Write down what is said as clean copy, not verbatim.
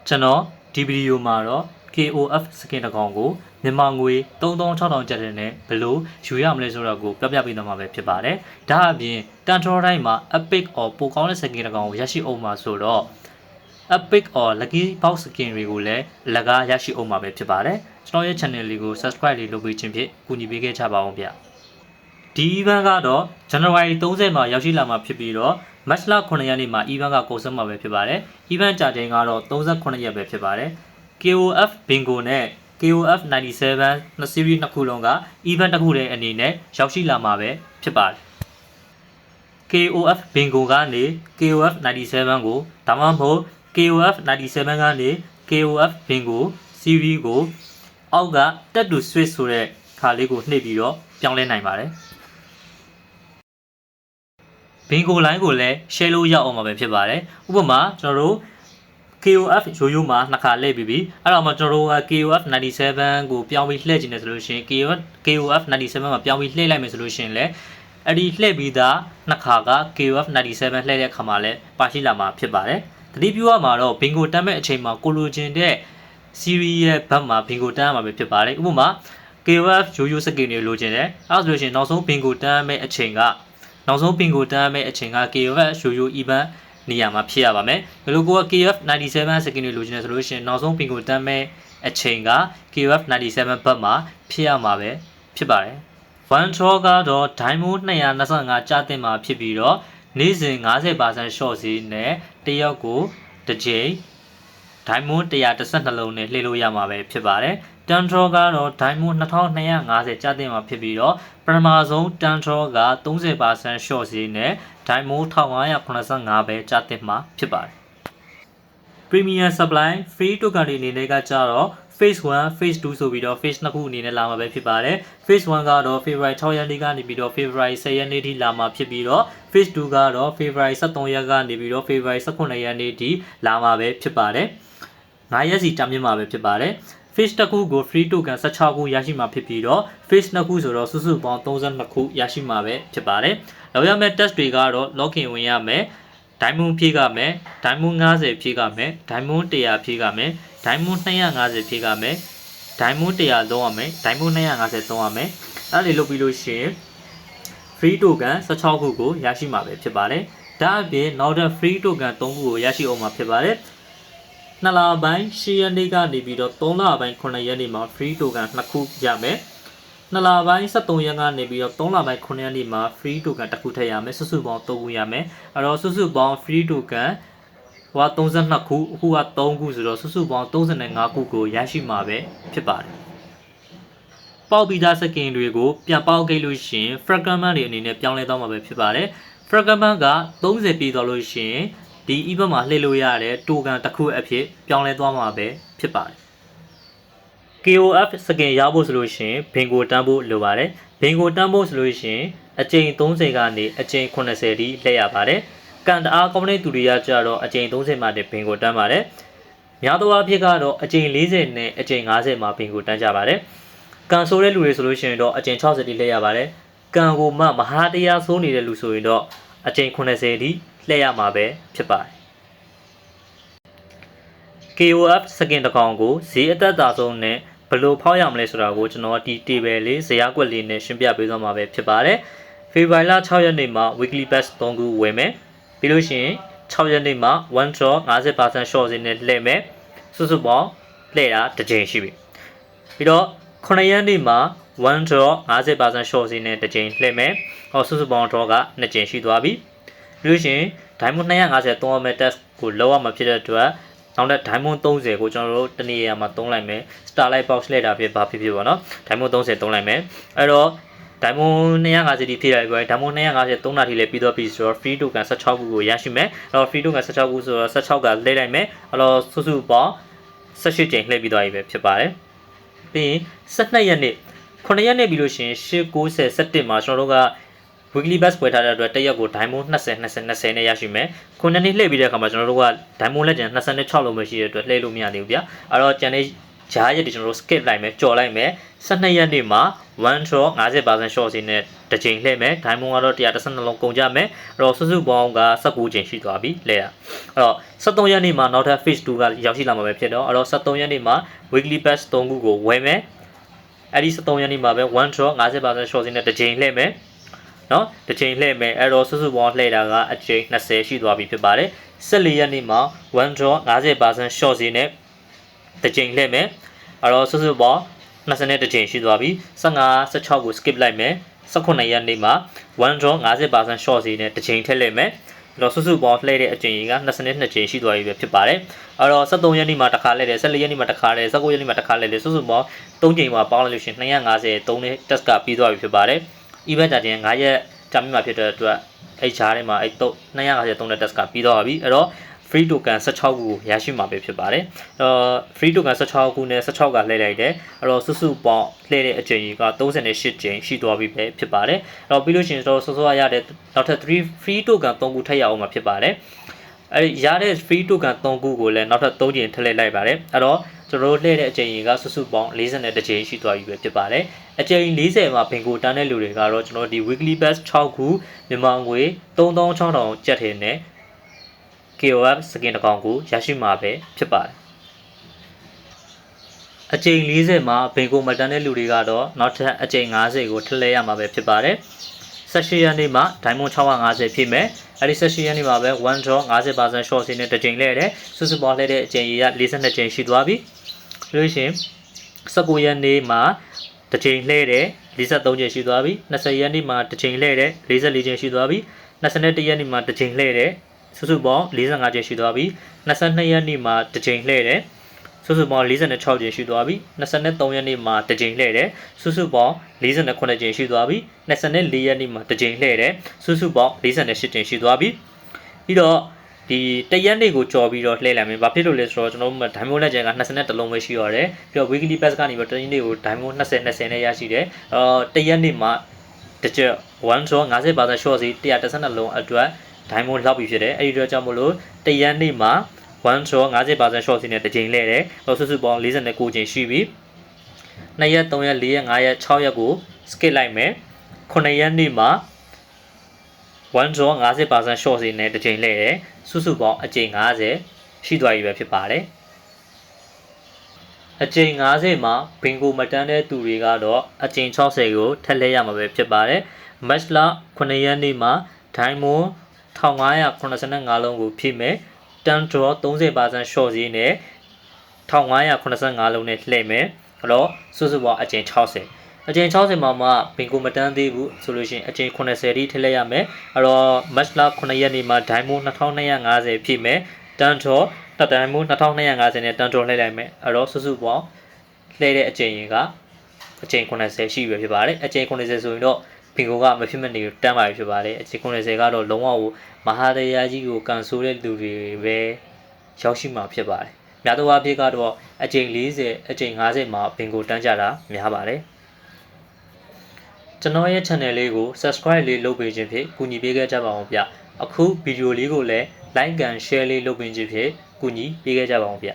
ကျွန်တော်ဒီဗီဒီယိုမှာတော့ KOF စကင်တစ်ကောင်ကိုမြန်မာငွေ3600ကျပ်တဲ့နဲ့ဘယ်လိုယူရမလဲဆိုတော့ကိုပြပြပေးသွားမှာပဲဖြစ်ပါတယ်။ဒါအပြင်တန်ထော်တိုင်းမှာ Epic or ပိုကောင်းတဲ့စကင်တစ်ကောင်ကိုရရှိအောင်မှာဆိုတော့ Epic or Lucky Box စကင်တွေကိုလည်းအလကားရရှိအောင်မှာပဲဖြစ်ပါတယ်။ကျွန်တော်ရဲ့ channel လေးကို subscribe လေးလုပ်ပေးခြင်းဖြင့်ကူညီပေးခဲ့ကြပါအောင်ဗျ။ဒီ event ကတော့ January 30မှာရောက်ရှိလာမှာဖြစ်ပြီးတော့ March 9ရက်နေ့မှာ event ကကုန်ဆုံးမှာပဲဖြစ်ပါတယ်။ event ကြာချိန်ကတော့38ရက်ပဲဖြစ်ပါတယ်။ KOF Bingo နဲ့ KOF 97 နှစ် series နှစ်ခုလုံးက event တစ်ခုတည်းအနေနဲ့ရောက်ရှိလာမှာပဲဖြစ်ပါတယ်။ KOF Bingo ကနေ KOF 97ကိုဒါမှမဟုတ် KOF 97ကနေ KOF Bingo series ကိုအောက်ကတက်တူ switch ဆိုတဲ့ခါလေးကိုနှိပ်ပြီးတော့ပြောင်းလဲနိုင်ပါတယ်။ Bingo line ကိုလည်း share လို့ရအောင်မှာပဲဖြစ်ပါတယ်။ဥပမာကျွန်တော်တို့ KOF ရိုးမှာနှစ်ခါလှည့်ပြီးပြီအဲ့တော့မှကျွန်တော်တို့က KOF 97ကိုပြောင်းပြီးလှည့်ကျင်တယ်ဆိုလို့ရှိရင် KOF 97မှာပြောင်းပြီးလှည့်လိုက်မယ်ဆိုလို့ရှိရင်လည်းအဲ့ဒီလှည့်ပြီးသားနှစ်ခါက KOF 97လှည့်တဲ့အခါမှာလည်းပါရှိလာမှာဖြစ်ပါတယ်။တတိပြုရမှာတော့ Bingo တန်းမဲ့အချိန်မှာကိုလိုချင်တဲ့ series ရဲ့ဘက်မှာ Bingo တန်းရမှာပဲဖြစ်ပါတယ်။ဥပမာ KOF ရိုးစကင်တွေလိုချင်တယ်အဲ့ဆိုလို့ရှိရင်နောက်ဆုံး Bingo တန်းမဲ့အချိန်ကနောက်ဆုံး Bingo တန်းမဲ့အချိန်က KOF ရိုး event နေရာမှာဖြစ်ရပါမယ်။ဘယ်လိုကိုက KOF 97စကင်တွေလိုချင်တယ်ဆိုလို့ရှိရင်နောက်ဆုံး Bingo တန်းမဲ့အချိန်က KOF 97ဘက်မှာဖြစ်ရမှာပဲဖြစ်ပါတယ်။ One draw ကတော့ Diamond 225ကျတင်မှာဖြစ်ပြီးတော့နေ့စဉ် 50% short ဈေးနဲ့တရက်ကိုတစ်ကြိမ် Diamond 112လုံးနဲ့လှည့်လို့ရမှာပဲဖြစ်ပါတယ်။ Turn draw ကတော့ Diamond 2250ကျတင်မှာဖြစ်ပြီးတော့ပထမဆုံး Turn draw က 30% short ဈေးနဲ့ Diamond 1585ပဲကျတင်မှာဖြစ်ပါတယ်။ Premium Supply Free Token တွေအနေနဲ့ကကြတော့ Phase 1, Phase 2ဆိုပြီးတော့ Phase 2ခုအနေနဲ့လာမှာပဲဖြစ်ပါတယ်။ Phase 1ကတော့ February 6ရက်နေ့ကနေပြီးတော့ February 10ရက်နေ့ထိလာမှာဖြစ်ပြီးတော့ Phase 2ကတော့ February 13ရက်ကနေပြီးတော့ February 18ရက်နေ့ထိလာမှာပဲဖြစ်ပါတယ်။9ရက်စီကြာမြင့်မှာပဲဖြစ်ပါတယ်။ Phase တစ်ခုကို Free Token 16ခုရရှိမှာဖြစ်ပြီးတော့ Phase 2ခုဆိုတော့စုစုပေါင်း32ခုရရှိမှာပဲဖြစ်ပါတယ်။လောက်ရမယ့် test တွေကတော့ login ဝင်ရမယ်။ Diamond ဖြည့်ကမယ် Diamond 50ဖြည့်ကမယ် Diamond 100ဖြည့်ကမယ် Diamond 250ဖြည့်ကမယ် Diamond 100သုံးရမယ် Diamond 250သုံးရမယ်အဲ့ဒါလေးလုပ်ပြီးလို့ရှိရင် Free Token 16ခုကိုရရှိမှာပဲဖြစ်ပါတယ်ဒါအပြင်နောက်ထပ် Free Token 3ခုကိုရရှိအောင်မှာဖြစ်ပါတယ်2လပိုင်း10ရက်နေ့ကနေပြီးတော့3လပိုင်း9ရက်နေ့မှာ Free Token 2ခုရမယ်2လပိုင်း73ရက်ကနေပြီးတော့3လပိုင်း9ရက်နေ့မှာ Free Token တစ်ခုထည့်ရမယ်စုစုပေါင်း3ခုရမယ်အဲ့တော့စုစုပေါင်း Free Token ဟိုက32ခုအခုက3ခုဆိုတော့စုစုပေါင်း35ခုကိုရရှိမှာပဲဖြစ်ပါတယ်ပေါက်ပြီးသားစကင်တွေကိုပြန်ပေါက်ခဲ့လို့ရှိရင် fragment တွေအနေနဲ့ပြောင်းလဲသွားမှာပဲဖြစ်ပါတယ် fragment က30ပြည့်သွားလို့ရှိရင်ဒီ event မှာလှည့်လို့ရတဲ့ token တစ်ခုအဖြစ်ပြောင်းလဲသွားမှာပဲဖြစ်ပါတယ် KOF စကင်ရဖို့ဆိုလို့ရှိရင် Bingo တန်းဖို့လိုပါတယ် Bingo တန်းဖို့ဆိုလို့ရှိရင်အကြိမ်30ကနေအကြိမ်80ထိလှည့်ရပါတယ်ကန်တအားကောင်းတဲ့သူတွေကကြတော့အကြိမ်30မှာတင် Bingo တန်းပါတယ်များသောအားဖြင့်ကတော့အကြိမ်40နဲ့အကြိမ်50မှာ Bingo တန်းကြပါတယ်ကန်ဆိုးတဲ့လူတွေဆိုလို့ရှိရင်တော့အကြိမ်60ထိလှည့်ရပါတယ်ကန်ကိုမှမဟာတရားဆိုးနေတဲ့လူဆိုရင်တော့အကြိမ်80ထိလှည့်ရမှာပဲဖြစ်ပါတယ် KOF စကင်တစ်ကောင်ကိုဈေးအသက်သာဆုံးနဲ့ဘယ်လိုဖောက်ရမလဲဆိုတာကိုကျွန်တော်ဒီ table လေးဇယားကွက်လေးနဲ့ရှင်းပြပေးသွားမှာပဲဖြစ်ပါတယ်ဖေဖော်ဝါရီလ6ရက်နေ့မှာ weekly pass 3ခုဝယ်မယ်ပြီးလို့ရှိရင်6ရက်နေ့မှာ one draw 50% short ဈေးနဲ့လှည့်မယ်စုစုပေါင်းလှည့်တာတစ်ကြိမ်ရှိပြီပြီးတော့9ရက်နေ့မှာ one draw 50% short ဈေးနဲ့တစ်ကြိမ်လှည့်မယ်ဟောစုစုပေါင်း draw က2ကြိမ်ရှိသွားပြီပြီးလို့ရှိရင် diamond 250သုံးရမယ့် test ကိုလောက်ရမှာဖြစ်တဲ့အတွက်နောက်တဲ့ diamond 30ကိုကျွန်တော်တို့တနေရာမှာသုံးလိုက်မယ် starlight box လှည့်တာဖြစ်ဘာဖြစ်ဖြစ်ပေါ့နော် diamond 30သုံးလိုက်မယ်အဲ့တော့ diamond 250ဒီဖြည့်လိုက်ပြီး diamond 250သုံးတာထိလည်းပြီးတော့ပြီဆိုတော့ free token 16ခုကိုရရှိမယ်အဲ့တော့ free token 16ခုဆိုတော့16ကလှည့်လိုက်မယ်အဲ့တော့စုစုပေါင်း18ကြိမ်လှည့်ပြီးသွားပြီပဲဖြစ်ပါတယ်ပြီးရင်12ရက်နေ့9ရက်နေ့ပြီးလို့ရှိရင်8 90 17မှာကျွန်တော်တို့ကweekly bus ပွဲထားတဲ့အတွက်တစ်ရက်ကို diamond 20နဲ့ရရှိမယ်။ခုနှစ်နှစ်လှည့်ပြီးတဲ့အခါမှာကျွန်တော်တို့က diamond legend 26လုံးပဲရှိတဲ့အတွက်လှည့်လို့မရသေးဘူးဗျာ။အဲ့တော့ကျန်တဲ့ ဂျားရက်ဒီကျွန်တော်တို့ skip လိုက်မယ်ကြော်လိုက်မယ်12ရက်နေ့မှာ1 draw 50% short စီနဲ့တစ်ချိန်လှည့်မယ် diamond ကတော့112လုံးကုန်ကြမယ်အဲ့တော့စုစုပေါင်းက19ချိန်ရှိသွားပြီလဲရအဲ့တော့73ရက်နေ့မှာနောက်ထပ် phase 2ကရောက်ရှိလာမှာပဲဖြစ်တော့အဲ့တော့73ရက်နေ့မှာ weekly pass 3ခုကိုဝယ်မယ်အဲ့ဒီ73ရက်နေ့မှာပဲ1 draw 50% short စီနဲ့တစ်ချိန်လှည့်မယ်နော်တစ်ချိန်လှည့်မယ်အဲ့တော့စုစုပေါင်းလှည့်တာကအချိန်20ရှိသွားပြီဖြစ်ပါတယ်14ရက်နေ့မှာ1 draw 50% short စီနဲ့တစ်ချိန်လှည့်မယ်အဲ့တော့စုစုပေါင်း20တစ်ချိန်ရှိသွားပြီ15 16ကို skip လိုက်မယ်18ရက်နေ့မှာ1 draw 50% short စီနဲ့တစ်ချိန်ထည့်လိုက်မယ်အဲ့တော့စုစုပေါင်းလှည့်တဲ့အချိန်က22ချိန်ရှိသွားပြီပဲဖြစ်ပါတယ်အဲ့တော့73ရက်နေ့မှာတစ်ခါလှည့်တယ်14ရက်နေ့မှာတစ်ခါလှည့်19ရက်နေ့မှာတစ်ခါလှည့်တယ်စုစုပေါင်း3ချိန်မှာပေါင်းလိုက်လို့ရှိရင်250 3နဲ့ test ကပြီးသွားပြီဖြစ်ပါတယ် event ကြတဲ့9ရက်ကြာမြင့်မှာဖြစ်တဲ့အတွက်အဲ့ချားထဲမှာအဲ့250 3နဲ့ test ကပြီးသွားပြီအဲ့တော့free token 16ခုရရှိမှာပဲဖြစ်ပါတယ်free token 16ခုနဲ့16ကလှည့်လိုက်တယ်အဲ့တော့စုစုပေါင်းလှည့်တဲ့အချိန်ကြီးက38ချိန်ရှိသွားပြီပဲဖြစ်ပါတယ်အဲ့တော့ပြီးလို့ရှိရင်တော့စောစောရတဲ့နောက်ထပ်3 free token 3ခုထပ်ရအောင်မှာဖြစ်ပါတယ်အဲ့ရတဲ့ free token 3ခုကိုလည်းနောက်ထပ်3ချိန်ထည့်လိုက်လိုက်ပါတယ်အဲ့တော့ကျွန်တော်တို့လှည့်တဲ့အချိန်ကြီးကစုစုပေါင်း40ချိန်ရှိသွားပြီပဲဖြစ်ပါတယ်အချိန်40မှာဘင်ကိုတန်းတဲ့လူတွေကတော့ကျွန်တော်ဒီ weekly pass 6ခုမြန်မာငွေ3600ကျပ်ထင်းနဲ့ KOF စကင်တစ်ကောင်ကိုရရှိမှာပဲဖြစ်ပါတယ်အချိန်40မှာဘင်ကိုမတန်းတဲ့လူတွေကတော့နောက်ထပ်အချိန်50ကိုထည့်လဲရမှာပဲဖြစ်ပါတယ်18ရက်နေ့မှာ diamond 650ဖြစ်မယ်အဲ့ဒီ18ရက်နေ့မှာပဲ1 draw 50% short စီနဲ့တစ်ချိန်လဲတယ်စုစုပေါင်းလဲတဲ့အချိန်ကြီးက42ချိန်ရှိသွားပြီလို့ရှိရင်19ရက်နေ့မှာတစ်ချိန်လှည့်တယ်43ချိန်ရှိသွားပြီ20ရက်နေ့မှာတစ်ချိန်လှည့်တယ်44ချိန်ရှိသွားပြီ21ရက်နေ့မှာတစ်ချိန်လှည့်တယ်စုစုပေါင်း45ချိန်ရှိသွားပြီ22ရက်နေ့မှာတစ်ချိန်လှည့်တယ်စုစုပေါင်း46ချိန်ရှိသွားပြီ23ရက်နေ့မှာတစ်ချိန်လှည့်တယ်စုစုပေါင်း48ချိန်ရှိသွားပြီ24ရက်နေ့မှာတစ်ချိန်လှည့်တယ်စုစုပေါင်း48ချိန်ရှိသွားပြီပြီးတော့ဒီတရက်နေ့ကိုကြော်ပြီးတော့လှည့်လိုက်မယ်ဘာဖြစ်လို့လဲဆိုတော့ကျွန်တော်တို့ diamond လက်ကျန်က21လုံးပဲရှိရတယ်ပြီးတော့ weekly pass ကနေပြီးတော့တရက်နေ့ကို diamond 20နဲ့ရရှိတယ်တရက်နေ့မှာတစ်ချက်1 draw 50% short စီ112လုံးအတွက် diamond လောက်ပြီဖြစ်တယ်အဲ့ဒီတော့ကြောင့်မလို့တရက်နေ့မှာ1 draw 50% short စီနဲ့တစ်ချိန်လှည့်တယ်စုစုပေါင်း49ချိန်ရှိပြီ2ရက်3ရက်4ရက်5ရက်6ရက်ကို skip လိုက်မယ်9ရက်နေ့မှာ1 draw 50% short စီနဲ့တစ်ချိန်လှည့်တယ်စုစုပေါင်းအချိန်50ရှိသွားပြီပဲဖြစ်ပါတယ်အချိန်50မှာဘင်ကိုမတန်းတဲ့သူတွေကတော့အချိန်60ကိုထပ်လဲရမှာပဲဖြစ်ပါတယ်မတ်လ9ရက်နေ့မှာ diamond 1585လုံးကိုဖြည့်မယ်တန် draw 30% short စီနဲ့1585လုံးနဲ့လှည့်မယ်အဲ့တော့စုစုပေါင်းအချိန်60အချိန်60မှာမှဘင်ကိုမတန်းသေးဘူးဆိုလို့ရှိရင်အချိန်80ထိထည့်လိုက်ရမယ်အဲ့တော့မတ်လ9ရက်နေ့မှာ diamond 2250ဖြည့်မယ်တန် draw diamond 2250နဲ့တန် draw လှည့်လိုက်မယ်အဲ့တော့စုစုပေါင်းလှည့်တဲ့အချိန်ကအချိန်80ရှိပြီဖြစ်ပါတယ်အချိန်80ဆိုရင်တော့ဘင်ကိုကမဖြစ်မနေတန်းပါပြီဖြစ်ပါတယ်အချိန်80ကတော့လုံးဝကိုမဟာတရားကြီးကိုကန်ဆိုးတဲ့လူတွေပဲရောက်ရှိမှာဖြစ်ပါတယ်များသောအားဖြင့်ကတော့အချိန်40အချိန်50မှာဘင်ကိုတန်းကြတာများပါတယ်ကျွန်တော်ရဲ့ channel လေးကို subscribe လေးလုပ်ပေးခြင်းဖြင့်ကူညီပေးခဲ့ကြပါအောင်ဗျအခုဗီဒီယိုလေးကိုလည်း like and share လေးလုပ်ပေးခြင်းဖြင့်ကူညီပေးခဲ့ကြပါအောင်ဗျ